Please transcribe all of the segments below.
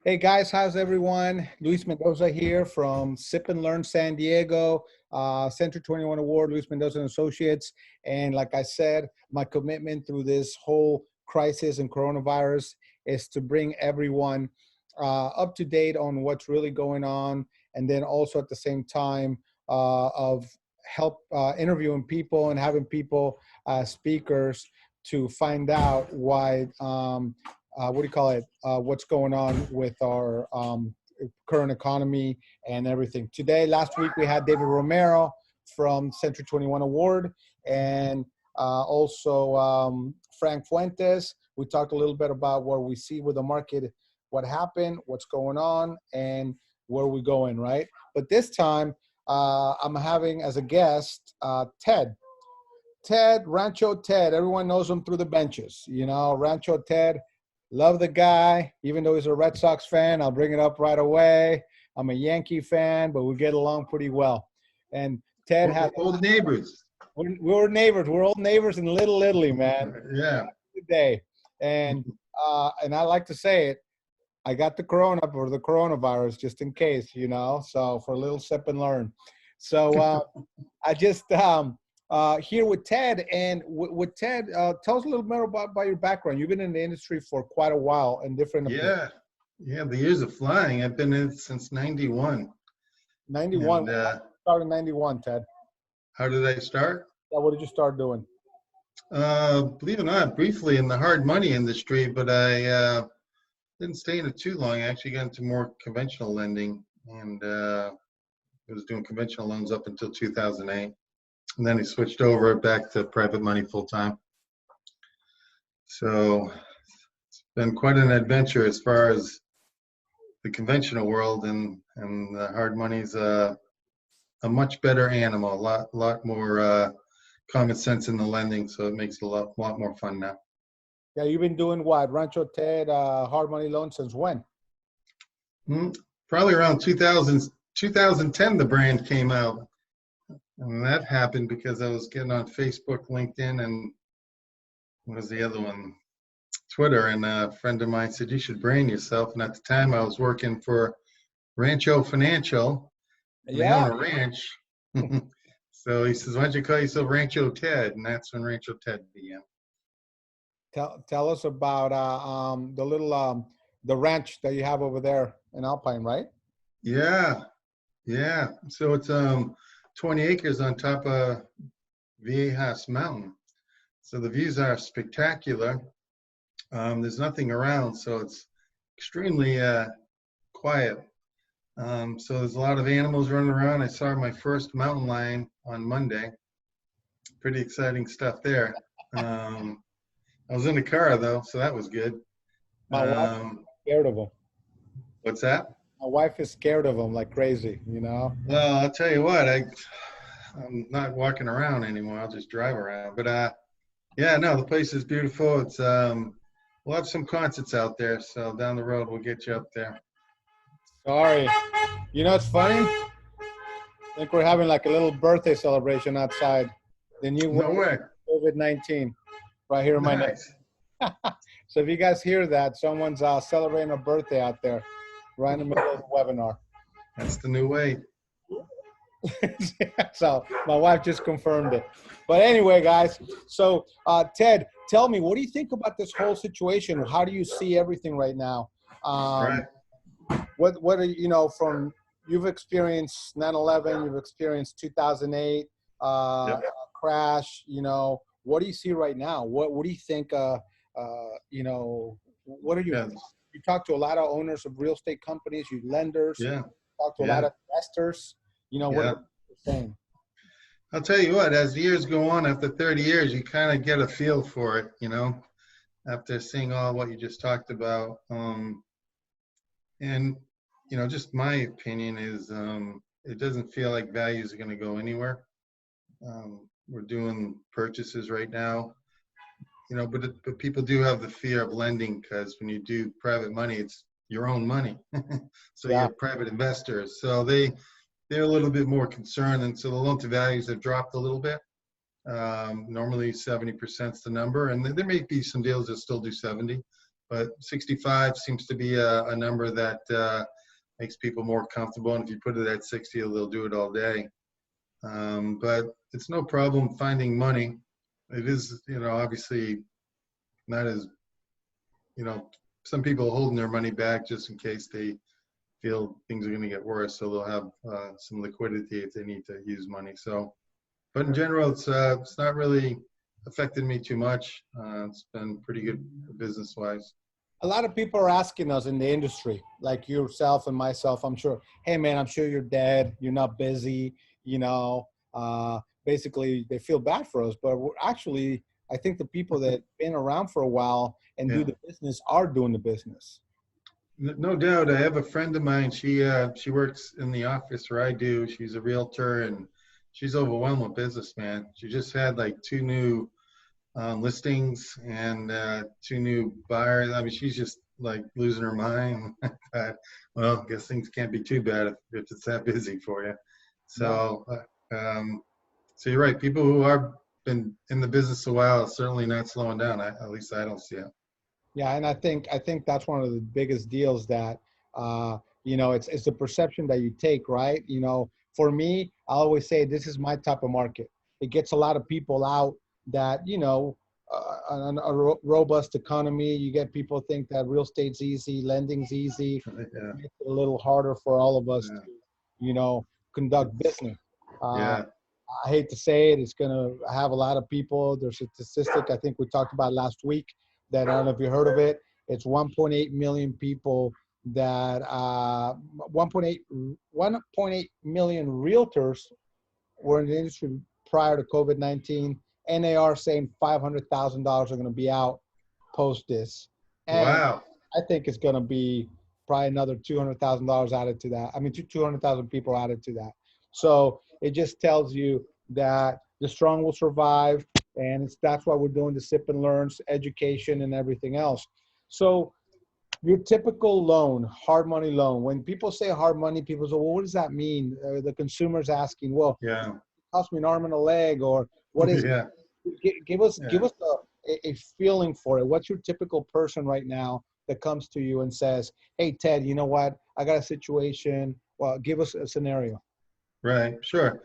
Hey guys, how's everyone? Luis Mendoza here from Sip and Learn San Diego, Century 21 Award, Luis Mendoza and Associates. And like I said, my commitment through this whole crisis and coronavirus is to bring everyone up to date on what's really going on. And then also at the same time of help interviewing people and having people speakers to find out why what do you call it? What's going on with our current economy and everything. Today, last week, we had David Romero from Century 21 Award and also Frank Fuentes. We talked a little bit about what we see with the market, what happened, what's going on, and where we're going, right? But this time, I'm having as a guest Ted. Ted, Rancho Ted, everyone knows him through the benches. You know, Rancho Ted, love the guy, even though he's a Red Sox fan. I'll bring it up right away. I'm a Yankee fan, but we get along pretty well. And Ted We're had old neighbors. we're neighbors. We're old neighbors in Little Italy, man. Yeah. Good day. And I like to say it. I got the coronavirus just in case, you know. So for a little sip and learn. So I just here with Ted, and with Ted, tell us a little more about your background. You've been in the industry for quite a while in different. Yeah. Yeah. The years are flying. I've been in it since 91. 91. And Started in 91, Ted. how did I start? What did you start doing? Believe it or not, briefly in the hard money industry, but I didn't stay in it too long. I actually got into more conventional lending and was doing conventional loans up until 2008. And then I switched over back to private money full time. So it's been quite an adventure as far as the conventional world, and the hard money's a much better animal, a lot more common sense in the lending, so it makes it a lot more fun now. Yeah, you've been doing what? Rancho Ted, hard money loans since when? Probably around 2010, the brand came out. And that happened because I was getting on Facebook, LinkedIn, and what was the other one? Twitter. And a friend of mine said, you should brand yourself. And at the time, I was working for Rancho Financial. They own a ranch. So he says, why don't you call yourself Rancho Ted? And that's when Rancho Ted began. Tell us about the little the ranch that you have over there in Alpine, right? Yeah. So it's 20 acres on top of Viejas Mountain. So the views are spectacular. There's nothing around, so it's extremely quiet. So there's a lot of animals running around. I saw my first mountain lion on Monday. Pretty exciting stuff there. I was in the car though, so that was good. My wife is scared of him. What's that? My wife is scared of him like crazy, you know? Well, I'll tell you what, I'm not walking around anymore. I'll just drive around. But yeah, no, the place is beautiful. It's we'll have some concerts out there, so down the road we'll get you up there. Sorry. You know, it's funny. I think we're having like a little birthday celebration outside. The new No way. COVID-19 right here in my neck. So if you guys hear that, someone's celebrating a birthday out there right in the middle of the webinar. That's the new way. So my wife just confirmed it. But anyway, guys, so Ted, tell me, what do you think about this whole situation? How do you see everything right now? Right. What are you know, from you've experienced 9/11, you've experienced 2008 crash, you know, what do you see right now? What do you think you know, what are you you talk to a lot of owners of real estate companies, you lenders, talk to a lot of investors, you know, what are you saying? I'll tell you what, as years go on, after 30 years, you kind of get a feel for it, you know, after seeing all what you just talked about. And, you know, just my opinion is it doesn't feel like values are going to go anywhere. We're doing purchases right now, you know, but people do have the fear of lending because when you do private money, it's your own money. So you have private investors. So they're a little bit more concerned. And so the loan to values have dropped a little bit. Normally 70% is the number. And there may be some deals that still do 70. but 65 seems to be a number that makes people more comfortable. And if you put it at 60, they'll do it all day. But it's no problem finding money. It is, obviously not as, some people are holding their money back just in case they feel things are going to get worse. So they'll have some liquidity if they need to use money. So, but in general, it's not really affected me too much. It's been pretty good business wise. A lot of people are asking us in the industry, like yourself and myself, I'm sure, hey man, I'm sure you're dead, you're not busy, basically they feel bad for us, but actually, I think the people that been around for a while and do the business are doing the business. No doubt. I have a friend of mine. She works in the office where I do. She's a realtor and she's overwhelmed with business, man. She just had like 2 new listings and 2 new buyers. I mean, she's just like losing her mind. Well, I guess things can't be too bad if it's that busy for you. So, so you're right. People who are been in the business a while are certainly not slowing down. At least I don't see it. Yeah, and I think that's one of the biggest deals that it's the perception that you take, right? For me, I always say this is my type of market. It gets a lot of people out that a robust economy. You get people think that real estate's easy, lending's easy. Yeah. It's a little harder for all of us to conduct business. I hate to say it, it's going to have a lot of people. There's a statistic I think we talked about last week that I don't know if you heard of it. It's 1.8 million people that 1.8 million realtors were in the industry prior to COVID-19, and they are saying $500,000 are going to be out post this. And wow. I think it's going to be probably another $200,000 added to that. I mean, 200,000 people added to that. So it just tells you that the strong will survive, and that's why we're doing the Sip and Learns education and everything else. So your typical loan, hard money loan, when people say hard money, people say, well, what does that mean? The consumer's asking, well, it cost me an arm and a leg, or what is give us a feeling for it. What's your typical person right now that comes to you and says, hey, Ted, you know what? I got a situation. Well, give us a scenario. Right. Sure.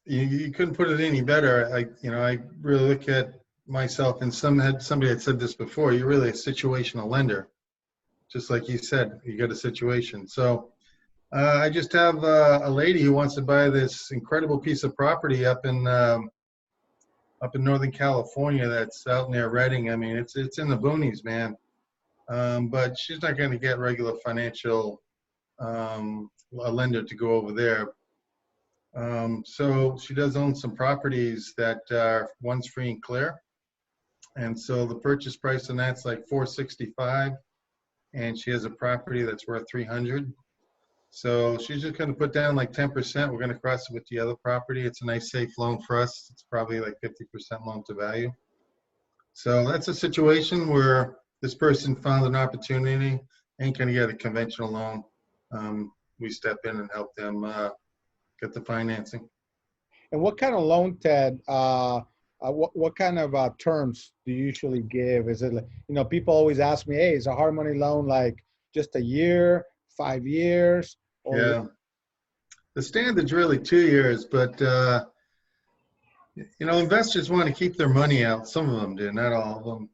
You couldn't put it any better. I really look at myself, and somebody had said this before, you're really a situational lender. Just like you said, you got a situation. So I just have a lady who wants to buy this incredible piece of property up in Northern California that's out near Redding. I mean, it's in the boonies, man. But she's not going to get regular financial a lender to go over there. So she does own some properties that one's free and clear. And so the purchase price on that's like $465, and she has a property that's worth $300. So she's just going to put down like 10%. We're going to cross it with the other property. It's a nice safe loan for us. It's probably like 50% loan to value. So that's a situation where this person found an opportunity, ain't going to get a conventional loan. We step in and help them get the financing. And what kind of loan, Ted, what kind of terms do you usually give? Is it, people always ask me, hey, is a hard money loan like just a year, 5 years? Or the standard's really 2 years, but investors want to keep their money out. Some of them do, not all of them.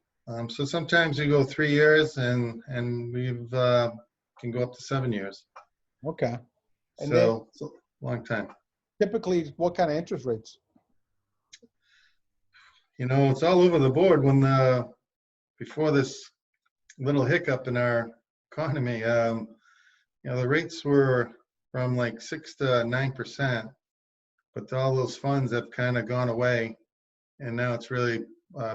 So sometimes we go 3 years, and we've can go up to 7 years. Okay. And so it's a long time. Typically, what kind of interest rates? It's all over the board. Before this little hiccup in our economy, the rates were from like 6 to 9%, but all those funds have kind of gone away, and now it's really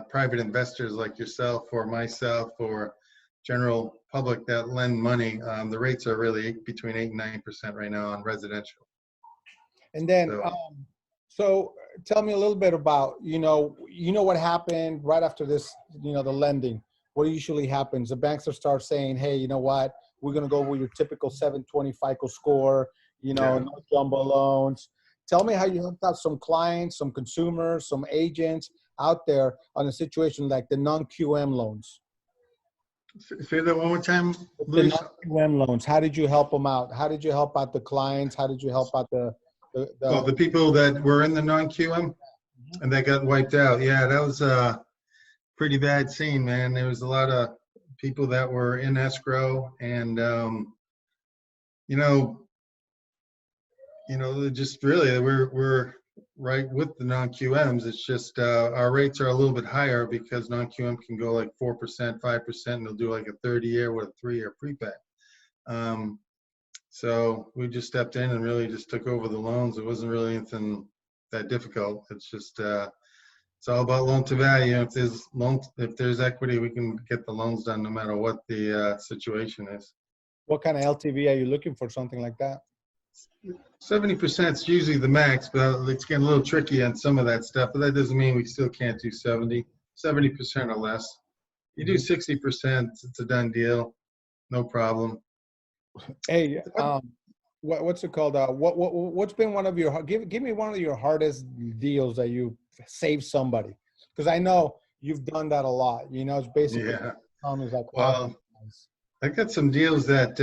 private investors like yourself or myself or general public that lend money. The rates are really between 8 and 9% right now on residential. And then, so tell me a little bit about, what happened right after this, the lending. What usually happens? The banks will start saying, hey, you know what? We're going to go with your typical 720 FICO score, no jumbo loans. Tell me how you helped out some clients, some consumers, some agents out there on a situation like the non-QM loans. Say that one more time, The Luis. non-QM loans, how did you help them out? How did you help out the clients? How did you help out Oh, the people that were in the non-QM and they got wiped out. Yeah, that was a pretty bad scene, man. There was a lot of people that were in escrow and, you know, they're just really, we're right with the non-QMs. It's just our rates are a little bit higher because non-QM can go like 4%, 5%, and they'll do like a 30-year with a 3-year prepay. So we just stepped in and really just took over the loans. It wasn't really anything that difficult. It's just it's all about loan to value. If there's equity, we can get the loans done no matter what the situation is. what kind of LTV are you looking for? Something like that? 70% is usually the max, but it's getting a little tricky on some of that stuff. But that doesn't mean we still can't do 70% or less. You do 60%, it's a done deal, no problem. Hey, what's it called? What's been one of your give me one of your hardest deals that you saved somebody? Because I know you've done that a lot. You know, it's basically Yeah. like, Well, I got some deals that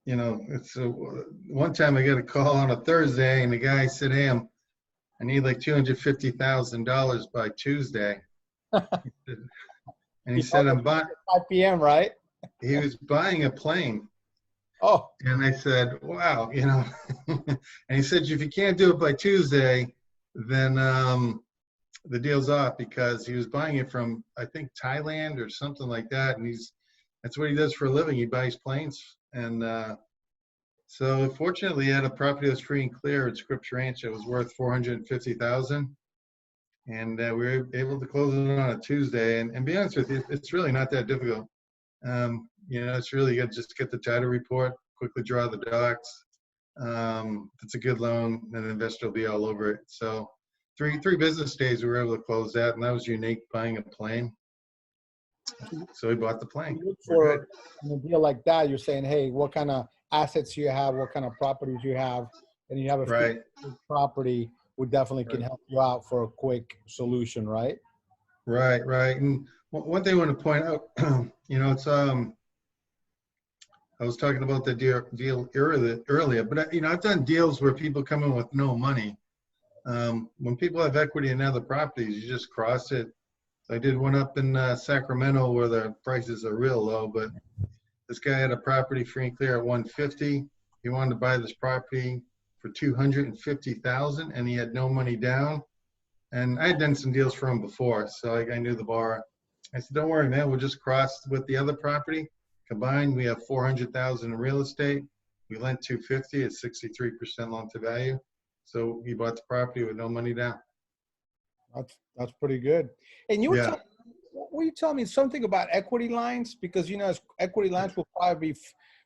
it's one time I got a call on a Thursday and the guy said, "Hey, I need like $250,000 by Tuesday." And he said, "I'm buying." 5 p.m. right? He was buying a plane. Oh, And I said, "Wow, And he said, "If you can't do it by Tuesday, then the deal's off," because he was buying it from, I think, Thailand or something like that. And that's what he does for a living. He buys planes. And so fortunately, he had a property that was free and clear at Scripps Ranch. It was worth $450,000. And we were able to close it on a Tuesday. And be honest with you, it's really not that difficult. It's really good. Just get the title report, quickly draw the docs. If it's a good loan, then the investor will be all over it. So three business days, we were able to close that, and that was unique, buying a plane. So we bought the plane. For a deal like that, you're saying, hey, what kind of assets you have, what kind of properties you have, and you have a property, we definitely can help you out for a quick solution, right? Right. And one thing I want to point out, it's I was talking about the deal earlier, but I've done deals where people come in with no money. When people have equity in other properties, you just cross it. I did one up in Sacramento where the prices are real low, but this guy had a property free and clear at 150. He wanted to buy this property for $250,000, and he had no money down. And I had done some deals for him before, so I knew the bar. I said, "Don't worry, man. We'll just cross with the other property. Combined, we have $400,000 in real estate. We lent $250 at 63% loan to value. So he bought the property with no money down." That's pretty good. And you were will you tell me something about equity lines? Because equity lines will probably be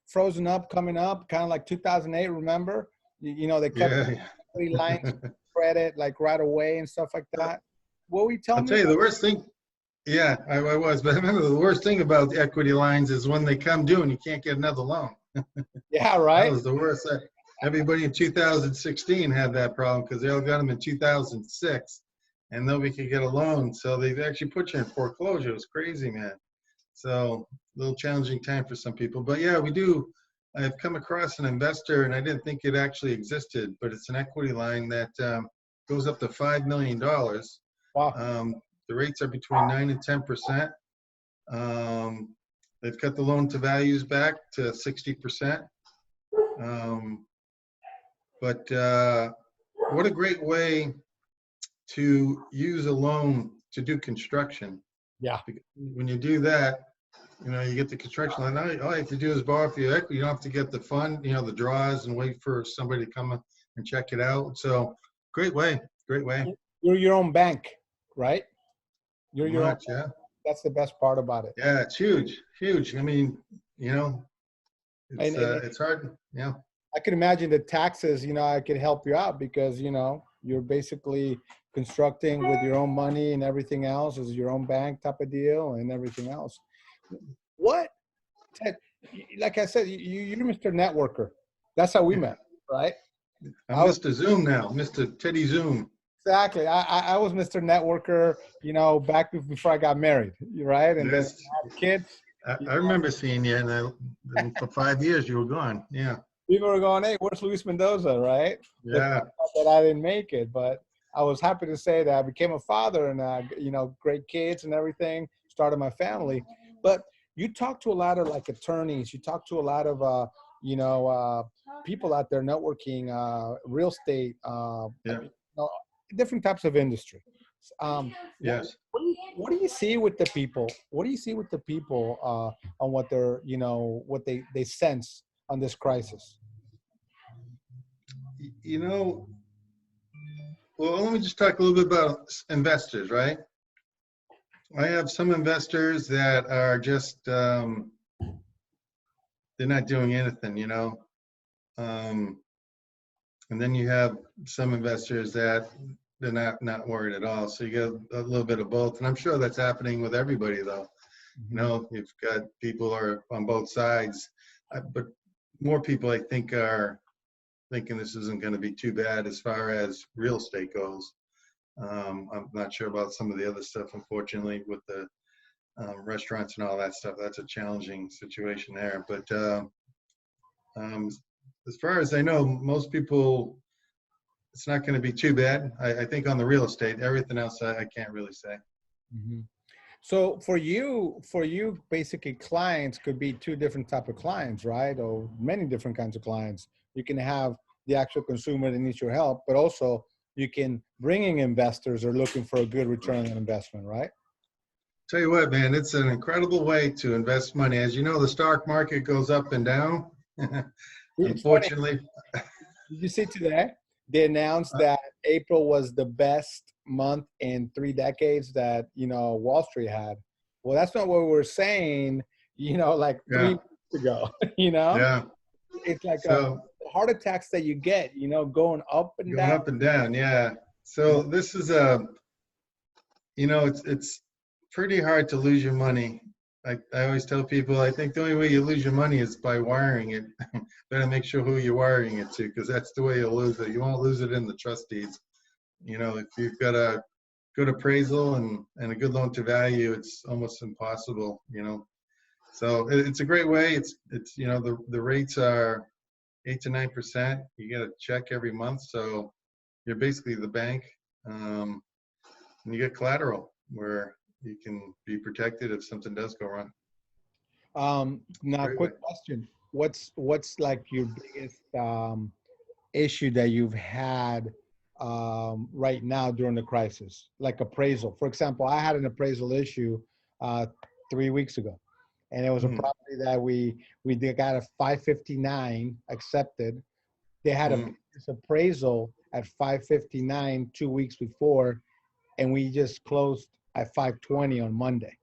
frozen up coming up, kind of like 2008. Remember, they cut the equity lines credit like right away and stuff like that. What will you tell me? I'll tell you the worst thing. Yeah, I was, but I remember the worst thing about the equity lines is when they come due and you can't get another loan. Yeah, right. That was the worst. Everybody in 2016 had that problem because they all got them in 2006, and nobody could get a loan. So they actually put you in foreclosure. It was crazy, man. So a little challenging time for some people. But yeah, we do. I've come across an investor, and I didn't think it actually existed, but it's an equity line that goes up to $5 million. Wow. The rates are between 9 and 10%. They've cut the loan to values back to 60%. But what a great way to use a loan to do construction. Yeah. When you do that, you get the construction loan. All you have to do is borrow for your equity. You don't have to get the fund, the draws, and wait for somebody to come and check it out. So great way. You're your own bank, right? You're your own. Yeah. That's the best part about it. Yeah, it's huge. I mean, it's hard. Yeah. I can imagine the taxes, I could help you out because, you're basically constructing with your own money and everything else is your own bank type of deal and everything else. What, Ted, like I said, you're Mr. Networker. That's how we met, right? I'm Mr. Zoom now, Mr. Teddy Zoom. exactly. I was Mr. Networker, back before I got married, right? And then Yes, I had kids. I remember seeing you, and for 5 years you were gone. Yeah, People were going, "Hey, where's Luis Mendoza?" Right? They yeah. found out that I didn't make it, but I was happy to say that I became a father and great kids and everything. Started my family, but you talk to a lot of like attorneys. You talk to a lot of people out there networking, real estate, Yeah. different types of industry. Um, Yes. what do you see with the people? What do you see with the people on what they're, what they sense on this crisis? You know, well, let me just talk a little bit about investors, right? I have some investors that are just, they're not doing anything. Um, and then you have some investors that they're not worried at all. So you get a little bit of both. And I'm sure that's happening with everybody, though. You've got people are on both sides, but more people, I think, are thinking this isn't going to be too bad as far as real estate goes. I'm not sure about some of the other stuff, unfortunately, with the restaurants and all that stuff. That's a challenging situation there. But as far as I know, most people, it's not going to be too bad. I think on the real estate, everything else I can't really say. Mm-hmm. So for you, basically clients could be two different type of clients, right? Or many different kinds of clients. You can have the actual consumer that needs your help, but also you can bring in investors or looking for a good return on investment, right? Tell you what, man, it's an incredible way to invest money. As you know, the stock market goes up and down. It's funny. Unfortunately, Did you see today? They announced that April was the best month in 3 decades that, Wall Street had. Well, that's not what we were saying, like three yeah, months ago, you know? yeah. It's like So heart attacks that you get, going up and going down. up and down, yeah. You know? So this is it's pretty hard to lose your money. I always tell people, I think the only way you lose your money is by wiring it. Better make sure who you're wiring it to, because that's the way you'll lose it. You won't lose it in the trust deeds. If you've got a good appraisal and a good loan to value, it's almost impossible. So it's a great way. It's the rates are 8 to 9%. You get a check every month, so you're basically the bank, and you get collateral where you can be protected if something does go wrong. Now, Great way. quick question: What's like your biggest issue that you've had right now during the crisis, like appraisal? For example, I had an appraisal issue uh, 3 weeks ago, and it was a Mhm. property that we did got a 559 accepted. They had a Mhm. business appraisal at 559 2 weeks before, and we just closed at 520 on Monday.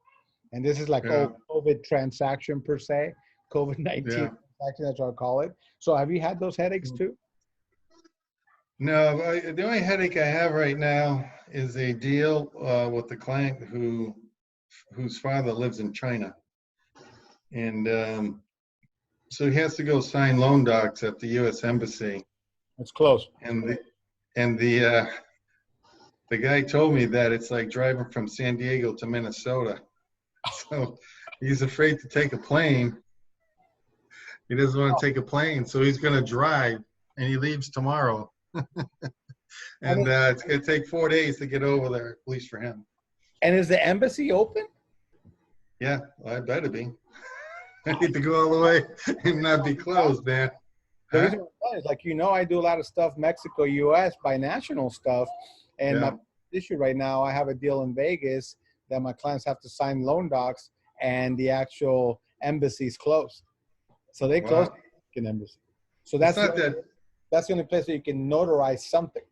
And this is like Yeah, COVID transaction per se, COVID-19 yeah. transaction, that's what I call it. So have you had those headaches too? No, the only headache I have right now is a deal with the client whose father lives in China, and so he has to go sign loan docs at the U.S. Embassy, It's close. and the guy told me that it's like driving from San Diego to Minnesota. So he's afraid to take a plane. He doesn't want to take a plane, so he's going to drive, and he leaves tomorrow. And, And it's going to take 4 days to get over there, at least for him. and is the embassy open? Yeah, well, I better be. I need to go all the way and not be closed, man. The Huh? reason why is like, I do a lot of stuff, Mexico, US, binational stuff. And Yeah. my issue right now, I have a deal in Vegas that my clients have to sign loan docs and the actual embassy is closed. So they closed Wow. the embassy. So It's not that that's the only place where you can notarize something.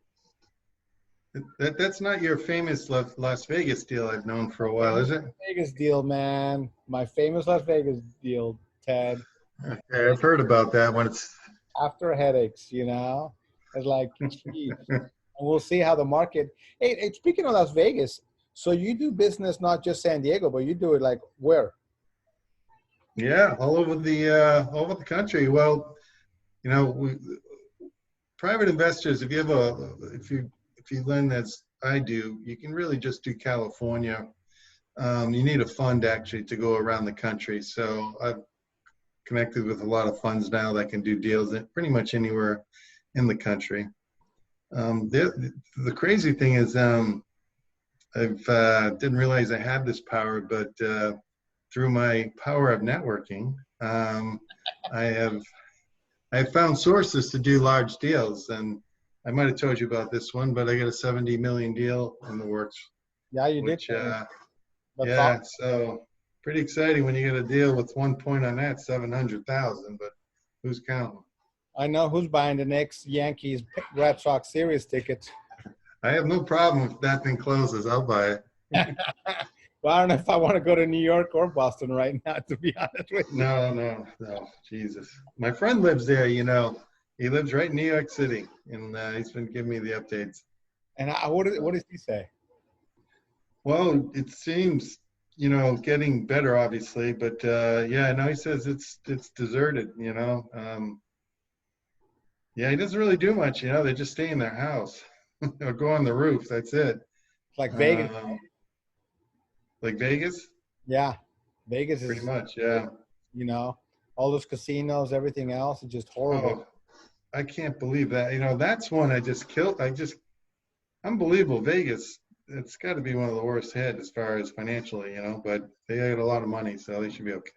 that's not your famous Las Vegas deal I've known for a while, is it? Vegas deal, man. My famous Las Vegas deal, Ted. Okay, I've heard about that one. It's After headaches. It's like, geez. And we'll see how the market. Hey, speaking of Las Vegas, so you do business not just San Diego, but you do it like where? yeah, all over the country. Well, we private investors. If you learn that's I do, you can really just do California. You need a fund actually to go around the country. So I've connected with a lot of funds now that can do deals at pretty much anywhere in the country. The crazy thing is, I've didn't realize I had this power, but through my power of networking, I have found sources to do large deals. And I might have told you about this one, but I got a 70 million deal in the works, Yeah, you did. which That's yeah, awesome. so pretty exciting when you get a deal with 1 point on that, 700,000, but who's counting? I know who's buying the next Yankees Red Sox series tickets. I have no problem if that thing closes. I'll buy it. Well, I don't know if I want to go to New York or Boston right now, to be honest with you. No, no, no, Jesus. My friend lives there, you know. He lives right in New York City, and he's been giving me the updates. And what does he say? Well, it seems, you know, getting better, obviously, but yeah, no, he says it's deserted, you know. Yeah, he doesn't really do much, you know. They just stay in their house or go on the roof. That's it. It's like Vegas. Um, like Vegas, Yeah, Vegas pretty is, much, yeah. you know, all those casinos, everything else is just horrible. Oh, I can't believe that. You know, that's one I just killed. Unbelievable. Vegas, it's got to be one of the worst hit as far as financially, you know, but they had a lot of money, so they should be okay.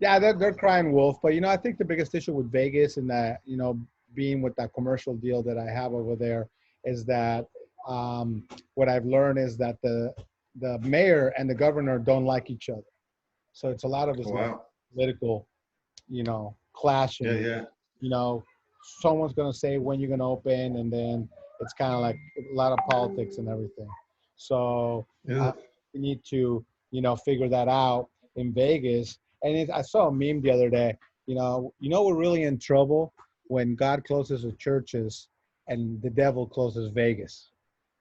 Yeah, they're crying wolf. But, you know, I think the biggest issue with Vegas and that, you know, being with that commercial deal that I have over there is that what I've learned is that the mayor and the governor don't like each other. So it's a lot of this like Wow. political, you know, Yeah, clashing. yeah. You know, someone's going to say when you're going to open, and then it's kind of like a lot of politics and everything. So Yeah. we need to, you know, figure that out in Vegas. And I saw a meme the other day. We're really in trouble when God closes the churches and the devil closes Vegas.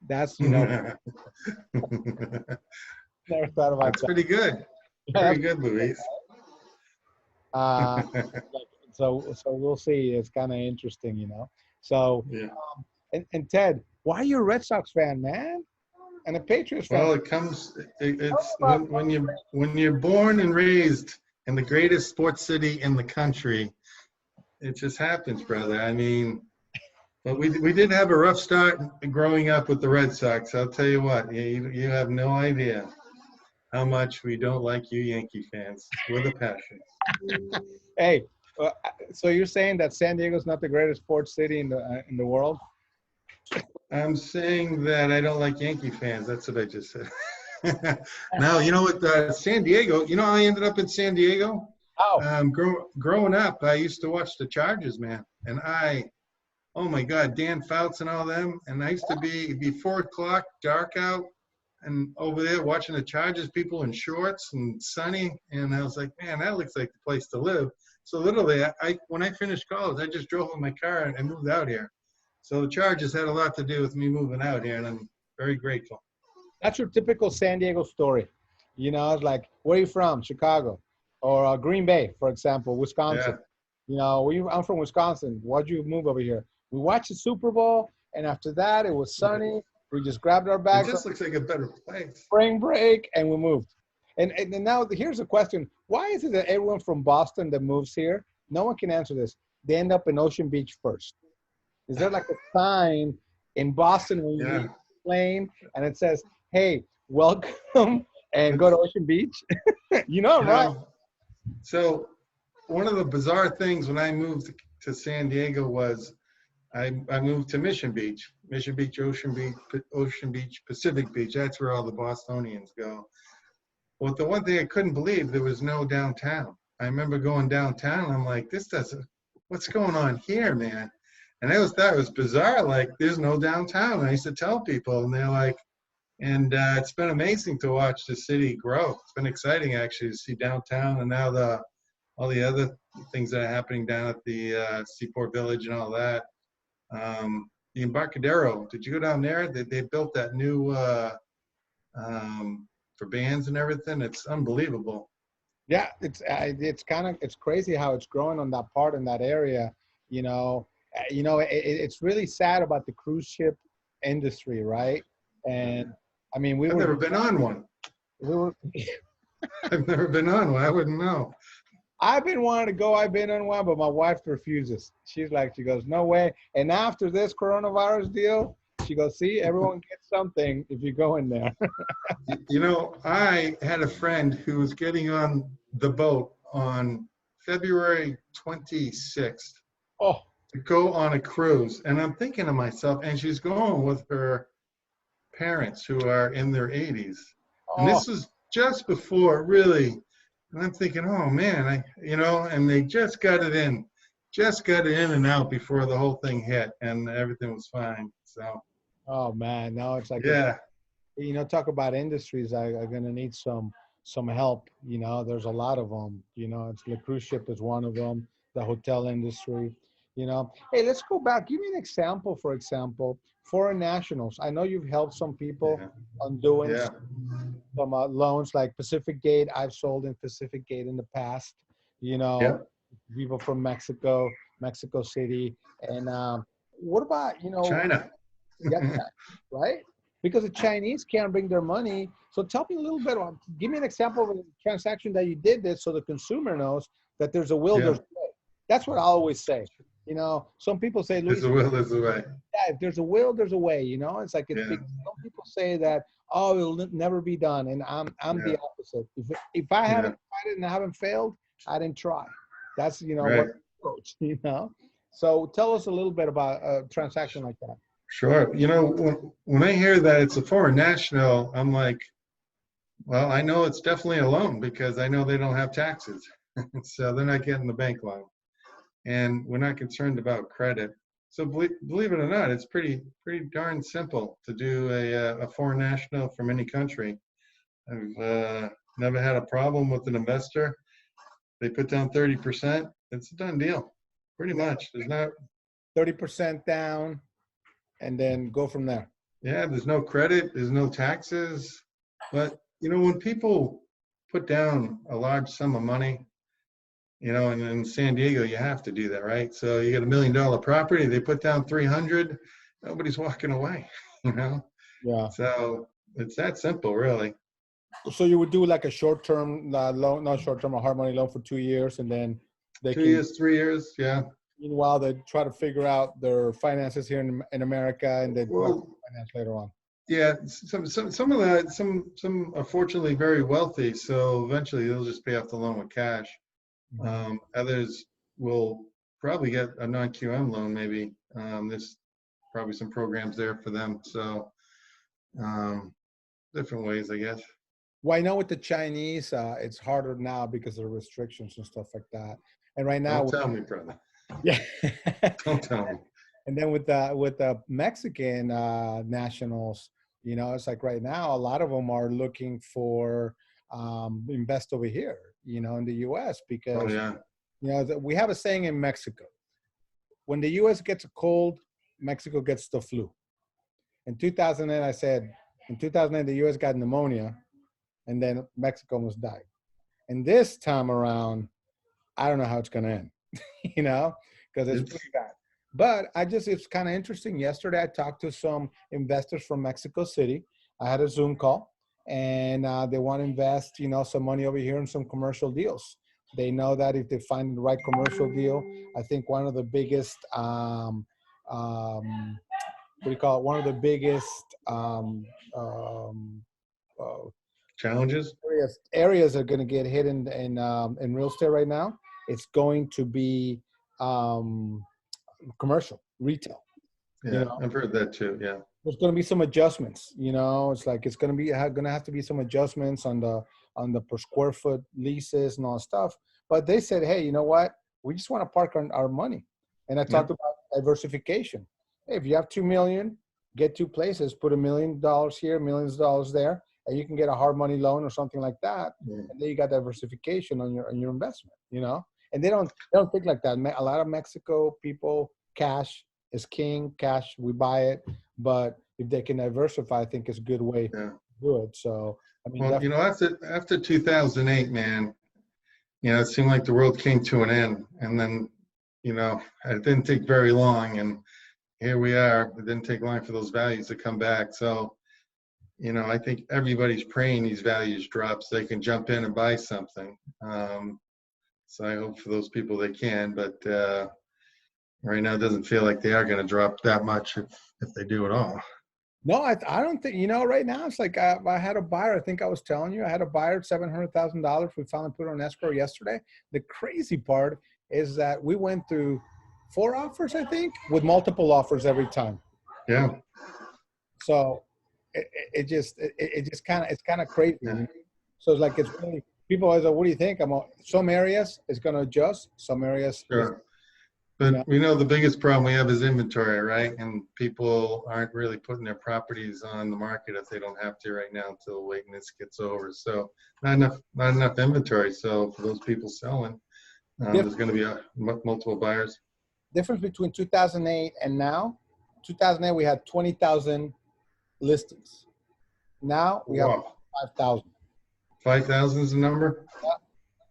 That's, never thought about That's pretty good. that. Very good, Luis. Uh, so we'll see. It's kind of interesting, you know. So, Yeah. and Ted, why are you a Red Sox fan, man? And a Patriots fan? Well, it's when you're born and raised in the greatest sports city in the country, it just happens, brother. I mean, but we did have a rough start growing up with the Red Sox. I'll tell you what, you have no idea how much we don't like you Yankee fans with a passion. Hey, so you're saying that San Diego's not the greatest sports city in the world? I'm saying that I don't like Yankee fans. That's what I just said. Now, you know what? San Diego, you know how I ended up in San Diego? Oh, Growing up, I used to watch the Chargers, man. And oh my God, Dan Fouts and all them. And I used to be 4 o'clock, dark out, and over there watching the Chargers, people in shorts and sunny. And I was like, man, that looks like the place to live. So literally, when I finished college, I just drove in my car and moved out here. So the Chargers had a lot to do with me moving out here, and I'm very grateful. that's your typical San Diego story. You know, it's like, where are you from? Chicago, or Green Bay, for example, Wisconsin. Yeah. You know, I'm from Wisconsin. Why'd you move over here? We watched the Super Bowl, and after that, it was sunny. We just grabbed our It bags, just looks like a better place. spring break, and we moved. And now here's a question: why is it that everyone from Boston that moves here, no one can answer this? They end up in Ocean Beach first. Is there like a sign in Boston when you Yeah. leave the plane and it says, "Hey, welcome," and go to Ocean Beach? You know, You right? know, so one of the bizarre things when I moved to San Diego was I moved to Mission Beach, Ocean Beach, Pacific Beach. That's where all the Bostonians go. Well, the one thing I couldn't believe, there was no downtown. I remember going downtown, and I'm like, what's going on here, man? And I always thought it was bizarre, like there's no downtown. And I used to tell people, and they're like, and it's been amazing to watch the city grow. It's been exciting actually to see downtown, and now all the other things that are happening down at the Seaport Village and all that. The Embarcadero, did you go down there? They built that new for bands and everything. It's unbelievable. Yeah, it's crazy how it's growing on that part in that area. It's really sad about the cruise ship industry, right? And I mean, I've never been on one. we were, I've never been on one. I wouldn't know. I've been wanting to go. I've been on one, but my wife refuses. She goes, no way. And after this coronavirus deal, she goes, see, everyone gets something if you go in there. You know, I had a friend who was getting on the boat on February 26th Oh, to go on a cruise. And I'm thinking to myself, and she's going with her parents who are in their 80s. And oh, this was just before really, and I'm thinking, oh man, and they just got it in and out before the whole thing hit, and everything was fine. So, oh man, no, it's like, yeah, talk about industries that are going to need some help. There's a lot of them. It's the cruise ship is one of them. The hotel industry. Hey, let's go back. Give me an example. For example, foreign nationals. I know you've helped some people yeah, on doing yeah, some loans like Pacific Gate. I've sold in Pacific Gate in the past. yeah. People from Mexico, Mexico City, and what about China. yeah, right? Because the Chinese can't bring their money. So tell me a little bit about, give me an example of a transaction that you did this so the consumer knows that there's a will, Yeah. there's a way. That's what I always say. Some people say, There's Luis, a will, there's a way. yeah, if there's a will, there's a way. It's like Yeah. some people say that, oh, it'll never be done. And I'm Yeah. the opposite. If I haven't Yeah. tried it and I haven't failed, I didn't try. That's, Right. what approach, So tell us a little bit about a transaction like that. Sure. When I hear that it's a foreign national, I'm like, well, I know it's definitely a loan because I know they don't have taxes. So they're not getting the bank loan. And we're not concerned about credit. So believe it or not, it's pretty darn simple to do a foreign national from any country. I've never had a problem with an investor. They put down 30%. It's a done deal, pretty much. There's not 30% down and then go from there. Yeah, there's no credit, there's no taxes. But, when people put down a large sum of money, and in San Diego, you have to do that, right? So you get $1 million property, they put down 300, nobody's walking away, Yeah. So it's that simple, really. So you would do like a short-term loan, not short-term, a hard money loan for 2 years, and then they 2 years, 3 years, yeah. Meanwhile, they try to figure out their finances here in America, and then Well, finance later on. yeah, some of that, some are fortunately very wealthy, so eventually they'll just pay off the loan with cash. Others will probably get a non-QM loan, maybe. There's probably some programs there for them. So different ways, I guess. Well, I know with the Chinese, it's harder now because of restrictions and stuff like that. And right now, Don't tell me, brother. yeah. Don't tell me. And then with the Mexican nationals, it's like right now, a lot of them are looking for invest over here, in the U.S. because, Oh, yeah. We have a saying in Mexico, when the U.S. gets a cold, Mexico gets the flu. In 2008, I said, in 2008, the U.S. got pneumonia, and then Mexico almost died. And this time around, I don't know how it's going to end, because it's pretty bad. But it's kind of interesting. Yesterday, I talked to some investors from Mexico City. I had a Zoom call, and they want to invest, some money over here in some commercial deals. They know that if they find the right commercial deal, I think one of the biggest, one of the biggest Challenges? areas are going to get hit in real estate right now. It's going to be commercial, retail. Yeah, I've heard that too. Yeah. There's going to be some adjustments. It's like it's going to have to be some adjustments on the per square foot leases and all that stuff. But they said, hey, you know what? We just want to park our money. And I talked about diversification. Hey, if you have $2 million, get two places, put $1 million here, millions of dollars there, and you can get a hard money loan or something like that. Yeah. And then you got diversification on your investment. And they don't think like that. A lot of Mexico people, cash is king. Cash, we buy it. But if they can diversify, I think it's a good way to do it. So, I mean, well, after 2008, man, it seemed like the world came to an end. And then, it didn't take very long. And here we are. It didn't take long for those values to come back. So I think everybody's praying these values drop so they can jump in and buy something. So I hope for those people they can, but right now it doesn't feel like they are going to drop that much if they do at all. No, I don't think, right now it's like I had a buyer. I think I was telling you, I had a buyer at $700,000. We finally put it on escrow yesterday. The crazy part is that we went through 4 offers, I think, with multiple offers every time. Yeah. So it just kind of, it's kind of crazy. Yeah. So it's like, it's really, people always like, what do you think? Some areas it's going to adjust. Some areas. Sure. But we know the biggest problem we have is inventory, right? And people aren't really putting their properties on the market if they don't have to right now until waiting this gets over. So not enough inventory. So for those people selling, there's going to be multiple buyers. Difference between 2008 and now. 2008 we had 20,000 listings. Now we have 5,000. 5,000 is the number? Yeah.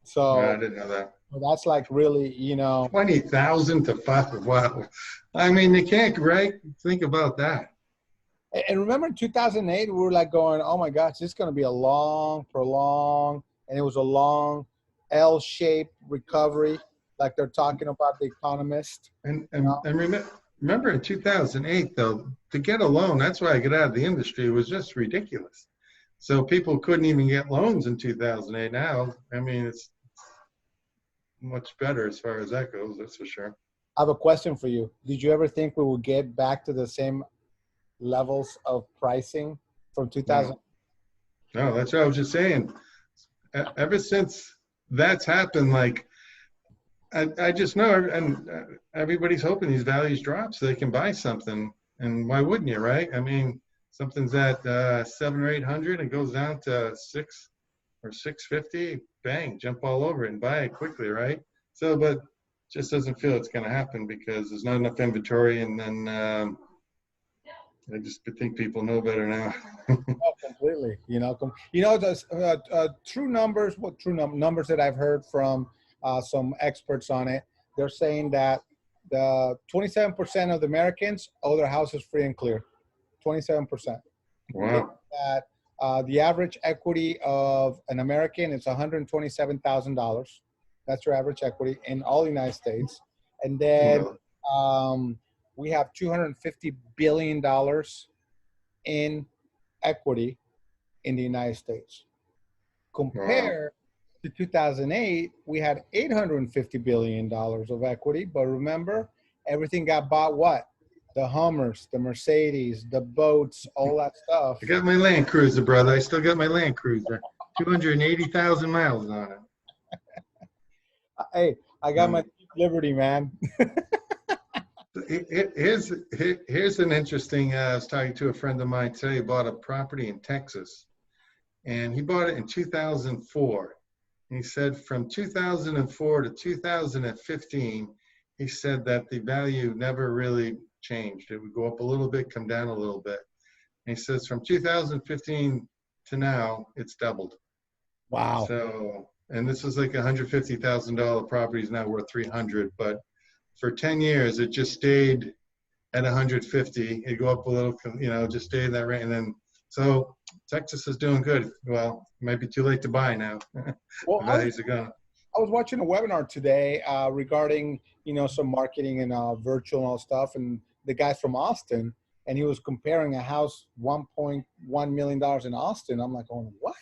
So I didn't know that. That's like really, 20,000 to 5. Wow. I mean, you can't, right? Think about that. And remember in 2008, we were like going, oh my gosh, this is going to be a long, prolonged, and it was a long L-shaped recovery, like they're talking about The Economist. And remember in 2008, though, to get a loan, that's why I got out of the industry, it was just ridiculous. So people couldn't even get loans in 2008. Now, I mean, it's much better as far as that goes, that's for sure. I have a question for you. Did you ever think we would get back to the same levels of pricing from 2000? No, that's what I was just saying. Ever since that's happened, like, I just know, and everybody's hoping these values drop so they can buy something. And why wouldn't you, right? I mean, something's at 700 or 800 and goes down to 6 or 650, bang, jump all over it and buy it quickly, right? So, but just doesn't feel it's going to happen because there's not enough inventory, and then I just think people know better now. Oh, completely. The true numbers, numbers that I've heard from some experts on it, they're saying that the 27% of the Americans owe their houses free and clear. 27%. Wow. That the average equity of an American is $127,000. That's your average equity in all the United States. And then we have $250 billion in equity in the United States. Compared to 2008, we had $850 billion of equity. But remember, everything got bought what? The Hummers, the Mercedes, the boats, all that stuff. I got my Land Cruiser, brother. I still got my Land Cruiser. 280,000 miles on it. Hey, I got my Liberty, man. Here's an interesting, I was talking to a friend of mine today, he bought a property in Texas. And he bought it in 2004. He said from 2004 to 2015, he said that the value never really changed. It would go up a little bit, come down a little bit. And he says from 2015 to now, it's doubled. Wow. So, and this is like $150,000 property is now worth 300, but for 10 years, it just stayed at 150. It'd go up a little, just stay in that range. And then, so Texas is doing good. Well, it might be too late to buy now. Well, values are gone. I was watching a webinar today regarding, some marketing and virtual and all stuff. And the guy's from Austin, and he was comparing a house, $1.1 million in Austin. I'm like, oh, what?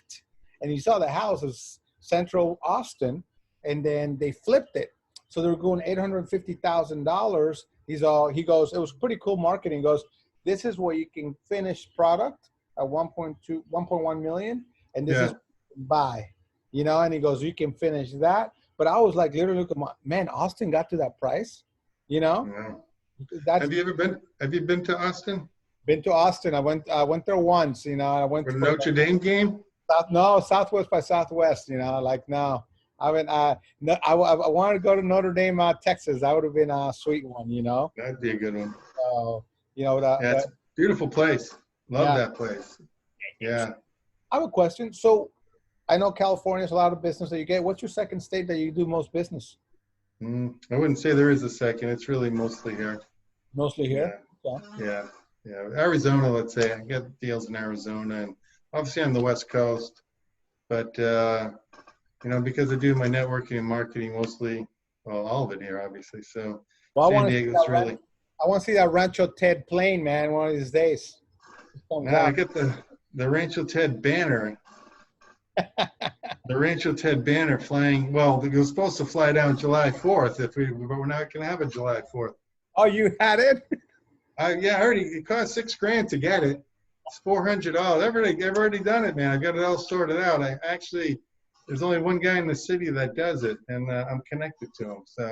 And he saw the house is Central Austin, and then they flipped it. So they were going $850,000. He goes, it was pretty cool marketing. He goes, this is where you can finish product at 1.1 million, and this is buy, and he goes, you can finish that. But I was like, literally, man, Austin got to that price, Yeah. Have you been to Austin? Been to Austin. I went there once, I went for the Notre Dame game. Southwest by Southwest, no. I wanted to go to Notre Dame, Texas. That would have been a sweet one, That'd be a good one. So, it's a beautiful place. Love that place. Yeah. I have a question. So I know California is a lot of business that you get. What's your second state that you do most business? I wouldn't say there is a second. It's really mostly here. Mostly here? Yeah. yeah, Arizona, let's say. I get deals in Arizona, and obviously on the West Coast. But because I do my networking and marketing mostly, well, all of it here, obviously. So Well, San Diego's really. I want to see that Rancho Ted plane, man, one of these days. It comes I out. got the Rancho Ted banner. The Rancho Ted banner flying. Well, it was supposed to fly down July 4th, but we're not going to have a July 4th. Oh, you had it? Yeah, I already. It cost $6,000 to get it. It's $400. I've already done it, man. I got it all sorted out. I actually, there's only one guy in the city that does it, and I'm connected to him. So,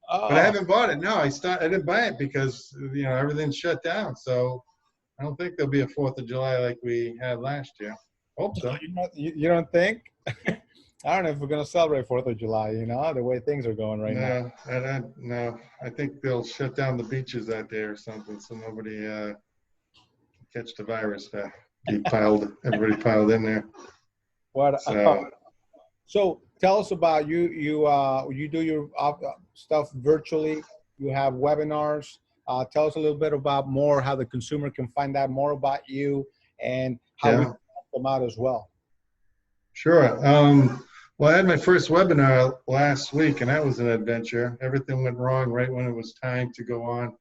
but I Oh, haven't bought it. No, I didn't buy it because everything's shut down. So I don't think there'll be a 4th of July like we had last year. Hope so. you don't think? I don't know if we're going to celebrate 4th of July, the way things are going right now. No. I think they'll shut down the beaches that day or something, so nobody catch the virus. Everybody piled in there. What? So So tell us about you. You do your stuff virtually. You have webinars. Tell us a little bit about more how the consumer can find out more about you and how we yeah, can help them out as well. sure. Well, I had my first webinar last week, and that was an adventure. Everything went wrong right when it was time to go on.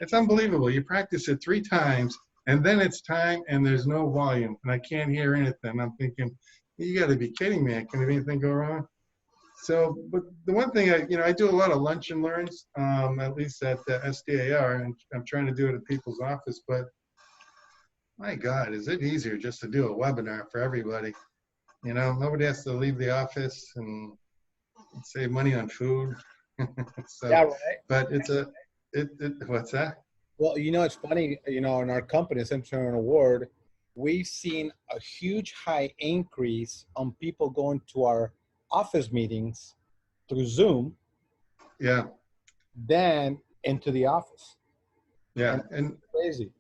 It's unbelievable. You practice it 3 times, and then it's time, and there's no volume, and I can't hear anything. I'm thinking, you got to be kidding me. Can anything go wrong? So, but the one thing I do a lot of lunch and learns, at least at the SDAR, and I'm trying to do it at people's office. But my God, is it easier just to do a webinar for everybody? Nobody has to leave the office and save money on food. So, Yeah, right. but what's that? Well, it's funny, in our company, Central Award, we've seen a huge high increase on people going to our office meetings through Zoom Yeah, than into the office. yeah, And and crazy.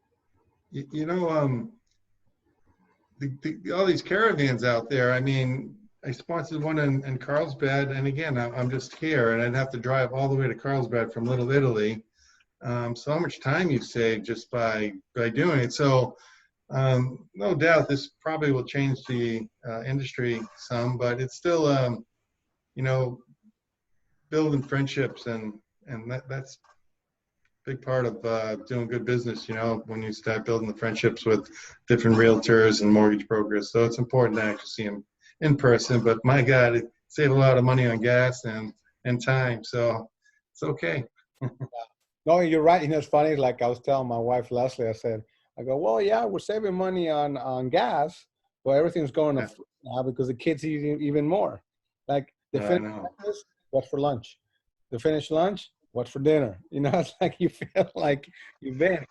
all these caravans out there. I mean, I sponsored one in Carlsbad, and again, I'm just here, and I'd have to drive all the way to Carlsbad from Little Italy. So how much time you save just by doing it. So no doubt this probably will change the industry some, but it's still building friendships, and that's a big part of doing good business, when you start building the friendships with different realtors and mortgage brokers. So it's important to actually see them in person, but my God, it saved a lot of money on gas and time. So it's okay. No, you're right. It's funny. Like I was telling my wife, Leslie, I go, well, yeah, we're saving money on gas, but everything's going to food now because the kids eat even more. Like they I finish know. breakfast, what's for lunch? They finish lunch, what's for dinner? It's like you feel like you've been.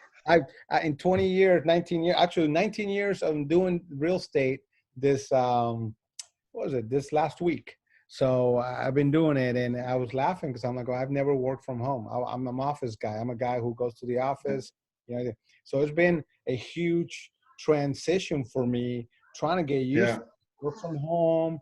In 20 years, 19 years, actually 19 years of doing real estate. This what was it? This last week. So I've been doing it, and I was laughing because I'm like, I've never worked from home. I'm an office guy. I'm a guy who goes to the office. So it's been a huge transition for me, trying to get used Yeah, to work from home.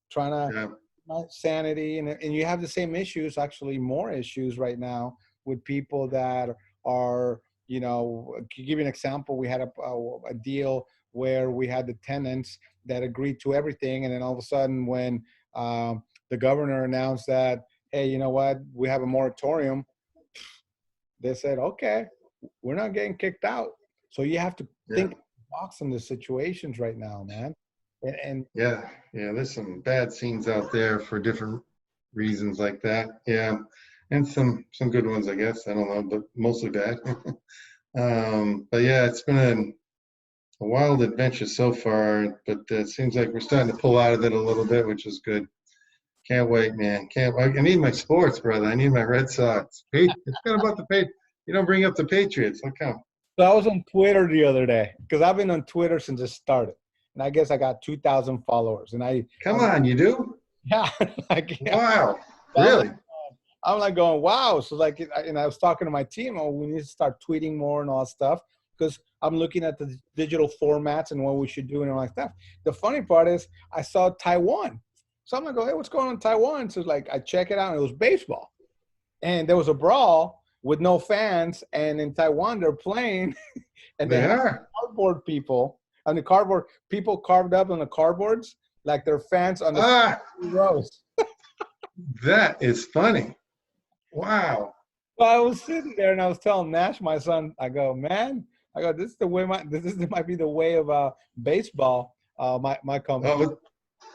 Trying to yeah, my sanity, and you have the same issues, actually more issues right now with people that are. To give you an example, we had a deal where we had the tenants that agreed to everything. And then all of a sudden, when the governor announced that, hey, you know what, we have a moratorium, they said, okay, we're not getting kicked out. So you have to yeah, think box in the situations right now, man. And yeah, yeah. There's some bad scenes out there for different reasons like that. Yeah, and some good ones, I guess. I don't know, but mostly bad. But yeah, it's been a wild adventure so far, but it seems like we're starting to pull out of it a little bit, which is good. Can't wait, man. Can't. I need my sports, brother. I need my Red Sox. Hey, it's good about the pay. You don't bring up the Patriots. Look how. so I was on Twitter the other day because I've been on Twitter since it started. And I guess I got 2,000 followers. And Come on, you do? yeah, like, yeah. Wow. I'm like, Really? I'm like going, wow. So like, and I was talking to my team, oh, we need to start tweeting more and all that stuff because I'm looking at the digital formats and what we should do and all that stuff. The funny part is I saw Taiwan. So I'm like, hey, what's going on in Taiwan? So like, I check it out and it was baseball. And there was a brawl with no fans, and in Taiwan they're playing, and they They have are. cardboard people on the cardboard people carved up on the cardboards like they're fans on the Ah, rows. that is funny. Wow. So I was sitting there and I was telling Nash, my son, I go, man, I go, this is the way might be the way of baseball. My company. Well,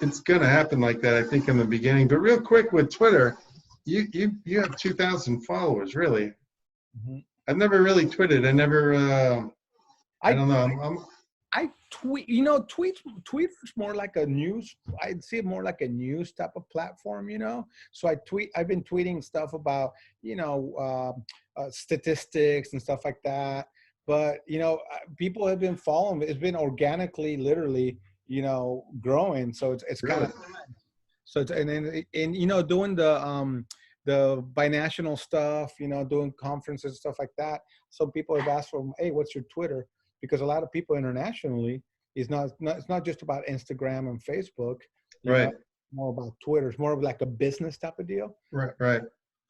it's going to happen like that, I think, in the beginning. But real quick with Twitter, you have 2,000 followers, really. Mhm. I've never really tweeted. I never. I I don't know. I tweet, tweet is more like a news. I'd see it more like a news type of platform, So I've been tweeting stuff about, statistics and stuff like that. But, people have been following me. It's been organically, literally, growing. So it's kind Really? of, so it's, and then, and, doing the binational stuff, doing conferences and stuff like that. Some people have asked for, hey, what's your Twitter? Because a lot of people internationally it's not just about Instagram and Facebook, Right. more about Twitter. It's more of like a business type of deal. Right. Right.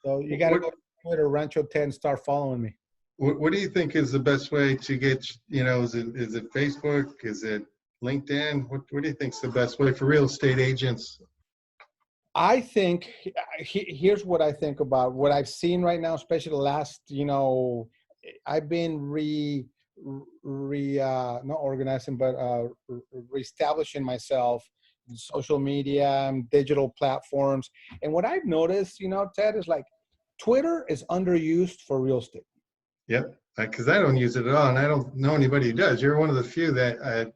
So you got to go to Twitter, Rancho 10, start following me. What do you think is the best way to get? Is it Facebook? Is it LinkedIn? What do you think is the best way for real estate agents? I think here's what I think about what I've seen right now, especially the last, I've been not organizing, but reestablishing myself in social media and digital platforms. And what I've noticed, Ted, is like Twitter is underused for real estate. Yep, because I don't use it at all, and I don't know anybody who does. You're one of the few that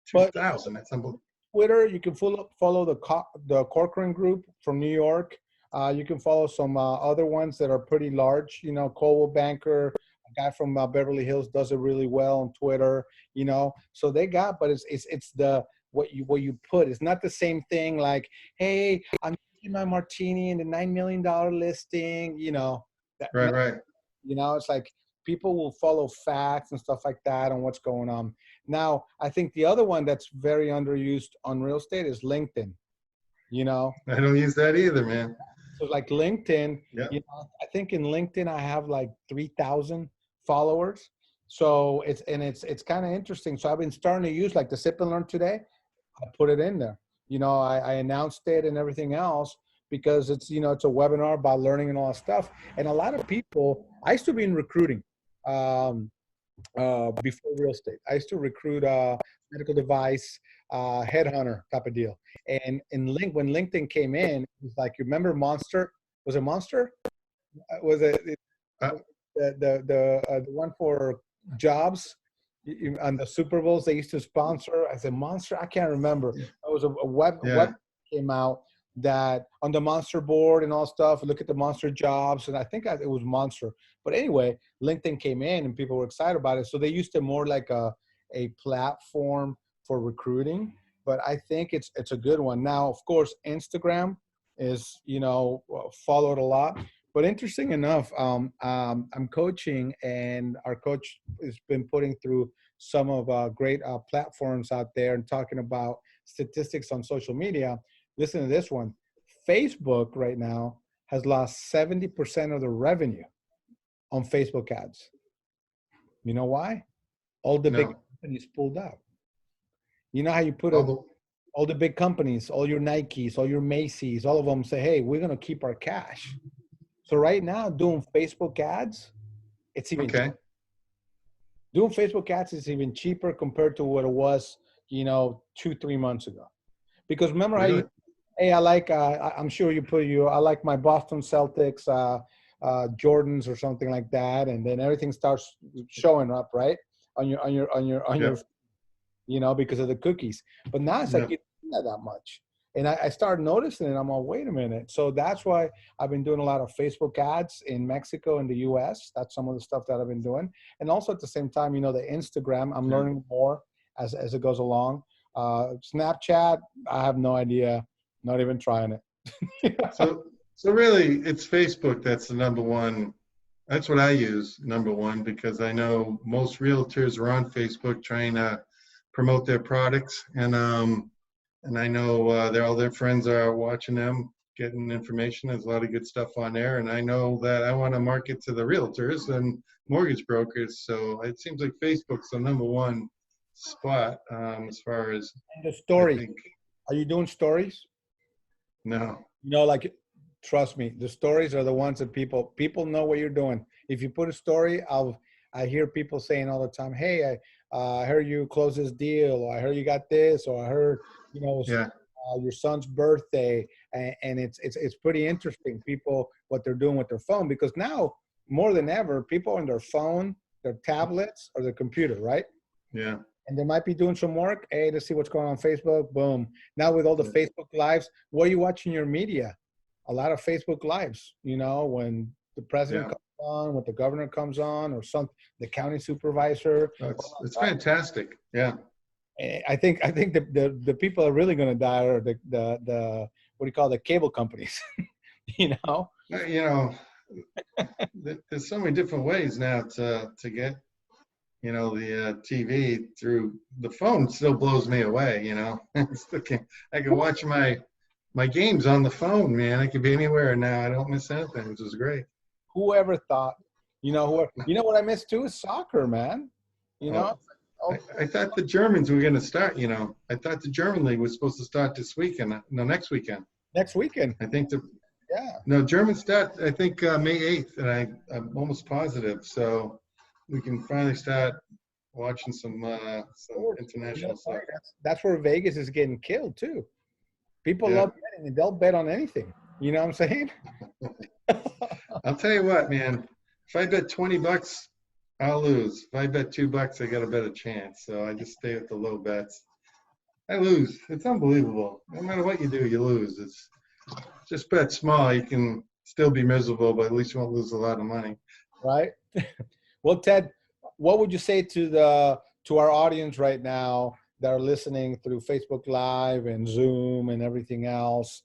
2,000. That's unbelievable. Twitter, you can follow the Corcoran Group from New York. You can follow some other ones that are pretty large. Coldwell Banker, a guy from Beverly Hills, does it really well on Twitter. So they got, but it's the what you put. It's not the same thing. Like, hey, I'm drinking my martini in the $9 million listing. Right. It's like people will follow facts and stuff like that on what's going on. Now, I think the other one that's very underused on real estate is LinkedIn. I don't use that either, man. So like LinkedIn, Yeah. I think in LinkedIn I have like 3,000 followers. So it's kind of interesting. So I've been starting to use like the Sip and Learn today. I put it in there. I announced it and everything else because it's it's a webinar about learning and all that stuff. And a lot of people, I used to be in recruiting. Before real estate. I used to recruit medical device, headhunter type of deal. And when LinkedIn came in, it was like, you remember Monster? Was it Monster? Was it Uh, the one for jobs on the Super Bowls they used to sponsor? I said Monster. I can't remember. It was a web came out that on the Monster board and all stuff. Look at the Monster jobs, and I think it was Monster. But anyway, LinkedIn came in and people were excited about it. So they used it more like a platform for recruiting. But I think it's a good one. Now, of course, Instagram is followed a lot. But interesting enough, I'm coaching, and our coach has been putting through some of great platforms out there and talking about statistics on social media. Listen to this one. Facebook right now has lost 70% of the revenue on Facebook ads. You know why? All the big companies pulled out. You know how you put all the big companies, all your Nikes, all your Macy's, all of them say, hey, we're going to keep our cash. So right now, doing Facebook ads, it's even cheaper. Doing Facebook ads is even cheaper compared to what it was, 2-3 months ago. Because remember how hey, I like, I'm sure I like my Boston Celtics, Jordans or something like that. And then everything starts showing up, right? On your, because of the cookies. But now it's like, you don't do that much. And I started noticing it. I'm like, wait a minute. So that's why I've been doing a lot of Facebook ads in Mexico and the US. That's some of the stuff that I've been doing. And also at the same time, the Instagram, I'm learning more as it goes along. Snapchat, I have no idea. Not even trying it. So really, it's Facebook that's the number one. That's what I use, number one, because I know most realtors are on Facebook trying to promote their products, and I know all their friends are watching them, getting information. There's a lot of good stuff on there. And I know that I want to market to the realtors and mortgage brokers. So it seems like Facebook's the number one spot as far as And the I stories. think. Are you doing stories? No. You know, like, trust me, the stories are the ones that people know what you're doing. If you put a story, I hear people saying all the time, "Hey, I heard you close this deal, or I heard you got this, or I heard, you know, Yeah. your son's birthday," and it's pretty interesting. People what they're doing with their phone, because now more than ever, people on their phone, their tablets, or their computer, right? Yeah. And they might be doing some work. Hey, let's see what's going on Facebook. Boom. Now with all the Yeah. Facebook lives, what are you watching your media? A lot of Facebook lives, you know, when the president Yeah. comes on, when the governor comes on, or the county supervisor. It's fantastic. Yeah. I think the people are really going to die are the what do you call the cable companies, you know? You know, there's so many different ways now to get, you know, the TV through the phone. Still blows me away. You know, I can watch my games on the phone, man. I could be anywhere now. I don't miss anything, which is great. Whoever thought, you know what I miss too is soccer, man. You know, Oh, I thought the Germans were going to start. You know, I thought the German league was supposed to start this weekend. No, next weekend. next weekend. I think Yeah. no, German start. I think May 8th, and I'm almost positive. So we can finally start watching some international stuff. That's where Vegas is getting killed too. People Yeah. love betting, and they'll bet on anything. You know what I'm saying? I'll tell you what, man. If I bet $20, I'll lose. If I bet $2, I got a better chance. So I just stay with the low bets. I lose. It's unbelievable. No matter what you do, you lose. It's just bet small. You can still be miserable, but at least you won't lose a lot of money. Right. Well, Ted, what would you say to our audience right now that are listening through Facebook Live and Zoom and everything else?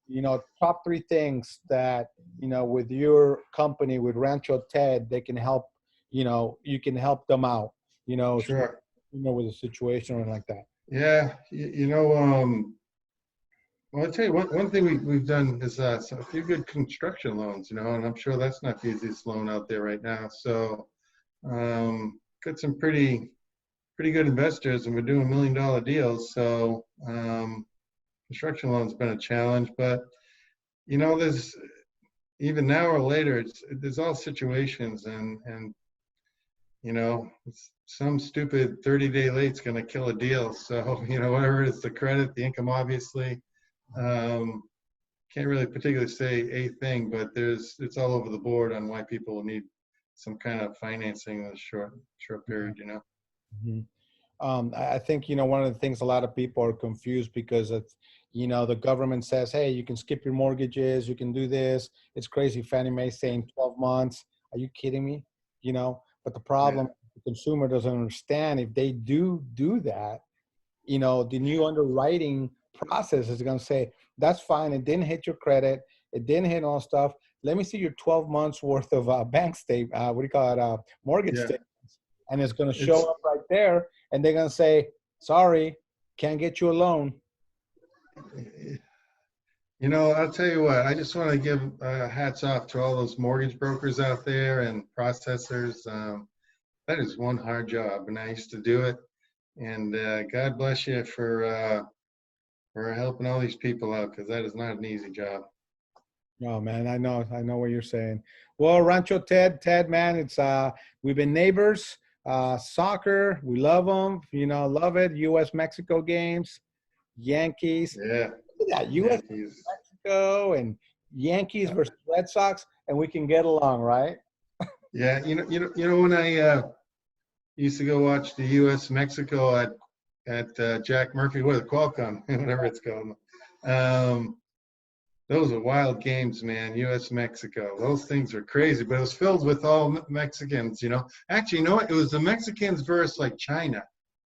You know, top 3 things that, you know, with your company, with Rancho Ted, they can help, you know, you can help them out, you know, Sure. you know, with a situation or like that. Yeah. You know, well, I'll tell you one thing we've done is a few good construction loans, you know, and I'm sure that's not the easiest loan out there right now. So got some pretty good investors, and we're doing $1 million deals. So construction loans been a challenge, but you know, there's even now or later, there's all situations, and you know, some stupid 30-day late's going to kill a deal. So you know, whatever it is, the credit, the income, obviously. Can't really particularly say a thing, but it's all over the board on why people need some kind of financing in a short period, you know. Mm-hmm. I think, you know, one of the things a lot of people are confused because of, you know, the government says, hey, you can skip your mortgages, you can do this. It's crazy. Fannie Mae saying 12 months. Are you kidding me? You know, but the problem, the consumer doesn't understand if they do that, you know, the new underwriting process is going to say, that's fine. It didn't hit your credit. It didn't hit all stuff. Let me see your 12 months worth of bank statement. What do you call it? Mortgage statement. And it's going to show up right there. And they're going to say, sorry, can't get you a loan. You know, I'll tell you what, I just want to give hats off to all those mortgage brokers out there and processors. That is one hard job, and I used to do it. And God bless you for helping all these people out, because that is not an easy job. Oh man, I know what you're saying. Well, Rancho Ted, man, it's we've been neighbors. Soccer, we love them. You know, love it. U.S.-Mexico games, Yankees. Yeah. Look at that, U.S. Mexico and Yankees versus Red Sox, and we can get along, right? Yeah, you know when I used to go watch the U.S. Mexico at Jack Murphy, Qualcomm, whatever it's called. Those are wild games, man. U.S. Mexico, those things are crazy. But it was filled with all Mexicans, you know. Actually, you know what? It was the Mexicans versus like China.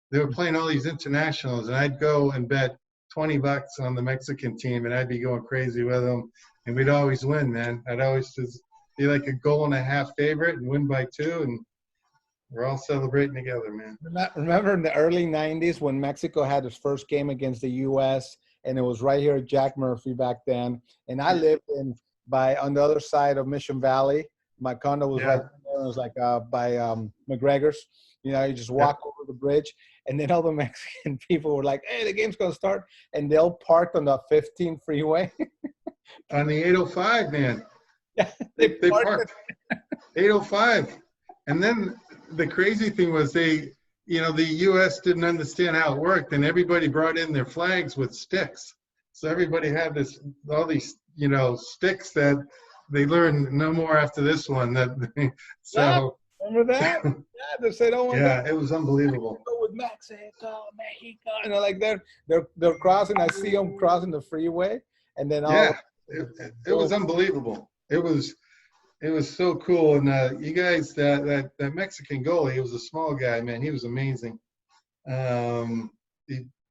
They were playing all these internationals, and I'd go and bet $20 on the Mexican team, and I'd be going crazy with them, and we'd always win, man. I'd always just be like a 1.5 favorite and win by 2, and we're all celebrating together, man. Remember in the early 90s when Mexico had its first game against the U.S. and it was right here at Jack Murphy back then. And I lived on the other side of Mission Valley. My condo was right there. It was like by McGregor's. You know, you just walk over the bridge, and then all the Mexican people were like, "Hey, the game's gonna start," and they'll park on the 15 freeway. On the 805, man. Yeah, They parked 805. And then the crazy thing was the U.S. didn't understand how it worked, and everybody brought in their flags with sticks. So everybody had all these, sticks that they learned no more after this one. So remember that? Yeah, they said, "Oh my God, it was unbelievable." Go with Mexico, and like they're crossing. I see them crossing the freeway, and then it was unbelievable. It was so cool. And you guys, that Mexican goalie, he was a small guy, man. He was amazing. The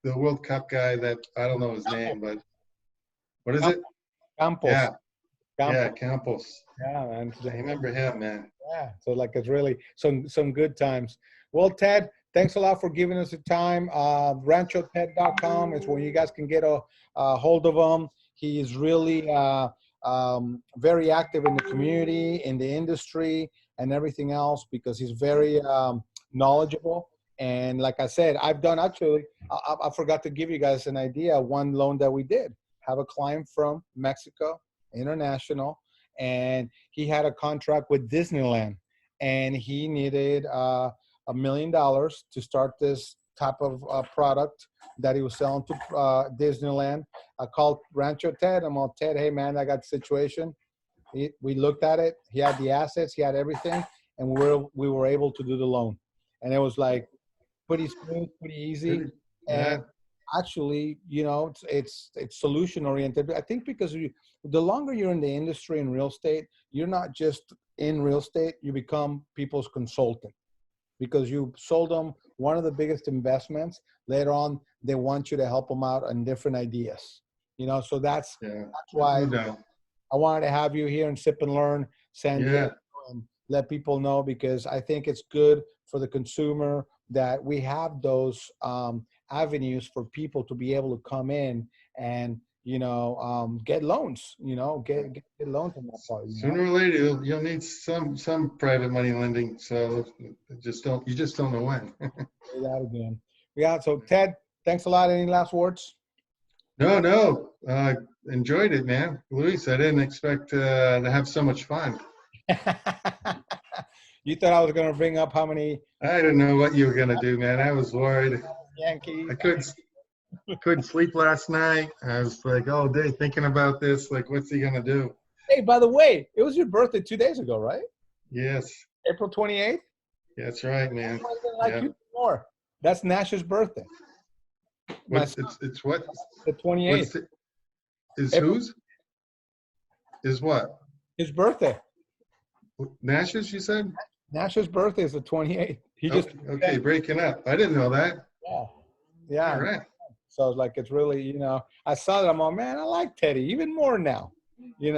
World Cup guy that I don't know his name, but what is it? Campos. Yeah, Campos. Yeah, man. I remember him, man. Yeah, so like it's really some good times. Well, Ted, thanks a lot for giving us the time. RanchoTed.com is where you guys can get a hold of him. He is really very active in the community, in the industry, and everything else because he's very knowledgeable. And like I said, I've done actually, I forgot to give you guys an idea. One loan that we did have a client from Mexico, international, and he had a contract with Disneyland, and he needed $1 million to start this type of product that he was selling to Disneyland. I called Rancho Ted. I'm all, "Ted, hey man, I got the situation." We looked at it. He had the assets. He had everything, and we were able to do the loan. And it was like pretty smooth, pretty easy, and actually, it's solution oriented. I think because the longer you're in the industry in real estate, you're not just in real estate. You become people's consultant because you sold them one of the biggest investments. Later on, they want you to help them out on different ideas. So that's why I wanted to have you here in Sip and Learn San Diego and let people know, because I think it's good for the consumer that we have those avenues for people to be able to come in and get loans. Get loans in that part. Sooner or later, you'll need some private money lending. So you just don't know when. Say that again. Yeah. So Ted, thanks a lot. Any last words? No. Enjoyed it, man. Luis, I didn't expect to have so much fun. You thought I was going to bring up how many? I didn't know what you were going to do, man. I was worried. Yankees. I couldn't sleep last night. I was like all day thinking about this. Like, what's he going to do? Hey, by the way, it was your birthday 2 days ago, right? Yes. April 28th? That's right, man. You more. That's Nash's birthday. It's what? The 28th. Whose? Is what? His birthday. Nash's, you said? Nash's birthday is the 28th. He just okay, breaking up. I didn't know that. Yeah. All right. So like it's really, I saw that. I'm like, man, I like Teddy even more now. You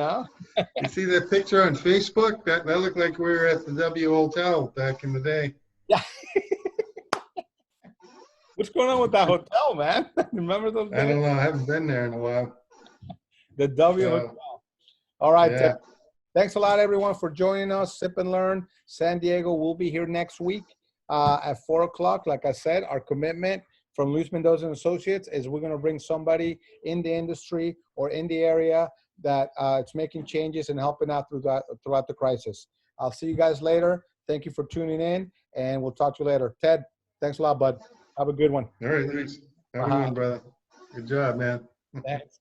see that picture on Facebook? That looked like we were at the W Hotel back in the day. Yeah. What's going on with that hotel, man? Remember those days? I don't know. I haven't been there in a while. The W Hotel. All right, Ted. Thanks a lot, everyone, for joining us. Sip and Learn San Diego will be here next week at 4 o'clock. Like I said, our commitment from Luis Mendoza and Associates is we're going to bring somebody in the industry or in the area that it's making changes and helping out throughout the crisis. I'll see you guys later. Thank you for tuning in, and we'll talk to you later. Ted, thanks a lot, bud. Have a good one. All right, Luis. Have a good one, brother. Good job, man. Thanks.